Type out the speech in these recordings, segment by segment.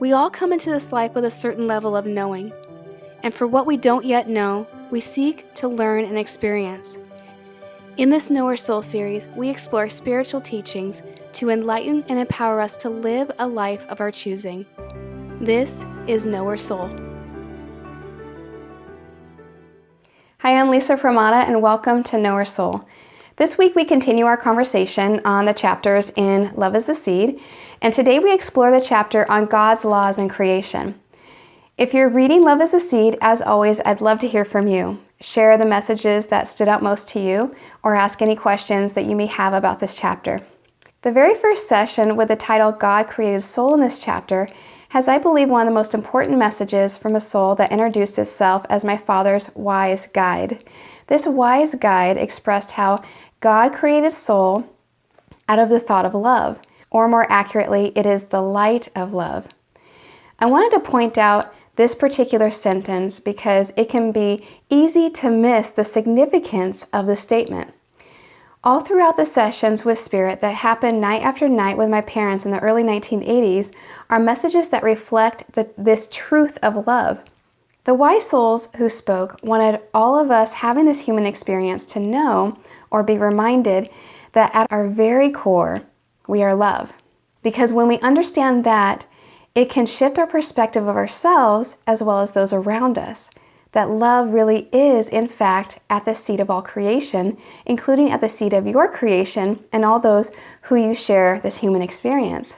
We all come into this life with a certain level of knowing, and for what we don't yet know, we seek to learn and experience. In this Knower Soul series, we explore spiritual teachings to enlighten and empower us to live a life of our choosing. This is Knower Soul. Hi, I'm Lisa Pramada, and welcome to Knower Soul. This week we continue our conversation on the chapters in Love is the Seed, and today we explore the chapter on God's laws and creation. If you're reading Love is the Seed, as always, I'd love to hear from you. Share the messages that stood out most to you, or ask any questions that you may have about this chapter. The very first session with the title God Created Soul in this chapter has, I believe, one of the most important messages from a soul that introduced itself as my father's wise guide. This wise guide expressed how God created soul out of the thought of love, or more accurately, it is the light of love. I wanted to point out this particular sentence because it can be easy to miss the significance of the statement. All throughout the sessions with Spirit that happened night after night with my parents in the early 1980s are messages that reflect this truth of love. The wise souls who spoke wanted all of us having this human experience to know or be reminded that at our very core, we are love. Because when we understand that, it can shift our perspective of ourselves as well as those around us. That love really is, in fact, at the seat of all creation, including at the seat of your creation and all those who you share this human experience.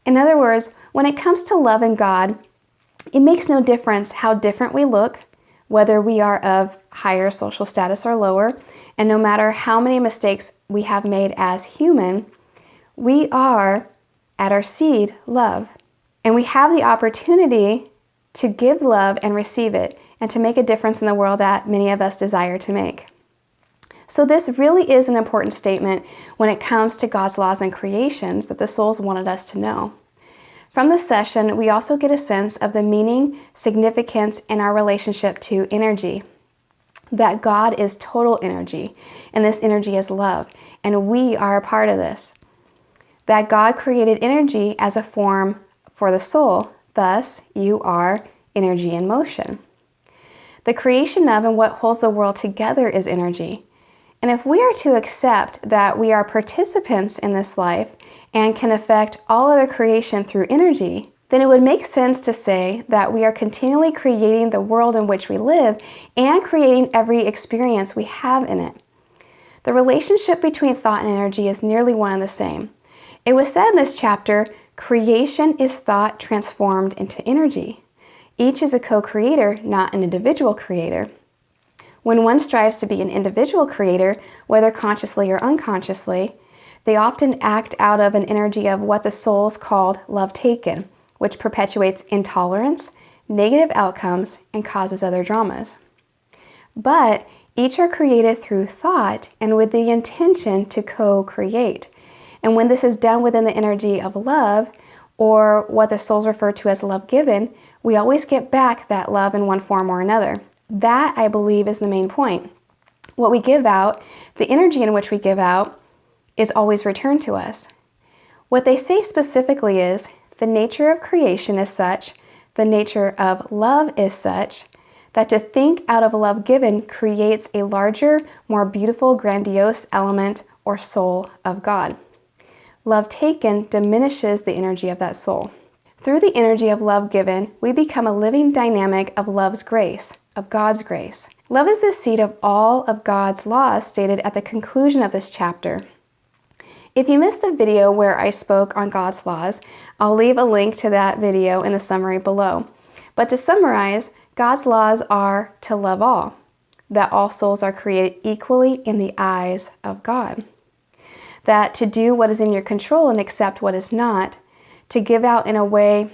In other words, when it comes to love and God, it makes no difference how different we look, whether we are of higher social status or lower, and no matter how many mistakes we have made as human, we are, at our seed, love. And we have the opportunity to give love and receive it, and to make a difference in the world that many of us desire to make. So this really is an important statement when it comes to God's laws and creations that the souls wanted us to know. From this session, we also get a sense of the meaning, significance in our relationship to energy. That God is total energy, and this energy is love, and we are a part of this. That God created energy as a form for the soul, thus you are energy in motion. The creation of and what holds the world together is energy. And if we are to accept that we are participants in this life and can affect all other creation through energy, then it would make sense to say that we are continually creating the world in which we live and creating every experience we have in it. The relationship between thought and energy is nearly one and the same. It was said in this chapter, creation is thought transformed into energy. Each is a co-creator, not an individual creator. When one strives to be an individual creator, whether consciously or unconsciously, they often act out of an energy of what the souls called love taken, which perpetuates intolerance, negative outcomes, and causes other dramas. But each are created through thought and with the intention to co-create. And when this is done within the energy of love, or what the souls refer to as love given, we always get back that love in one form or another. That, I believe, is the main point. What we give out, the energy in which we give out, is always returned to us. What they say specifically is, the nature of creation is such, the nature of love is such, that to think out of love given creates a larger, more beautiful, grandiose element or soul of God. Love taken diminishes the energy of that soul. Through the energy of love given, we become a living dynamic of love's grace, of God's grace. Love is the seed of all of God's laws stated at the conclusion of this chapter. If you missed the video where I spoke on God's laws, I'll leave a link to that video in the summary below. But to summarize, God's laws are to love all, that all souls are created equally in the eyes of God, that to do what is in your control and accept what is not, to give out in a way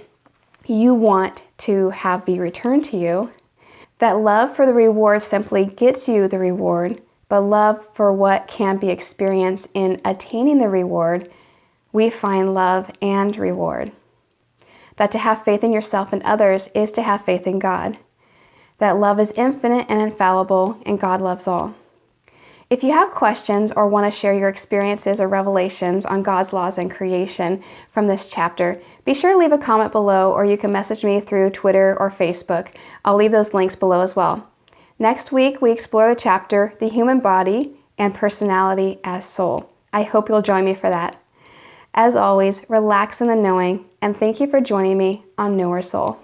you want to have be returned to you, that love for the reward simply gets you the reward, but love for what can be experienced in attaining the reward, we find love and reward. That to have faith in yourself and others is to have faith in God. That love is infinite and infallible, and God loves all. If you have questions or want to share your experiences or revelations on God's laws and creation from this chapter, be sure to leave a comment below, or you can message me through Twitter or Facebook. I'll leave those links below as well. Next week, we explore the chapter, The Human Body and Personality as Soul. I hope you'll join me for that. As always, relax in the knowing, and thank you for joining me on Knower Soul.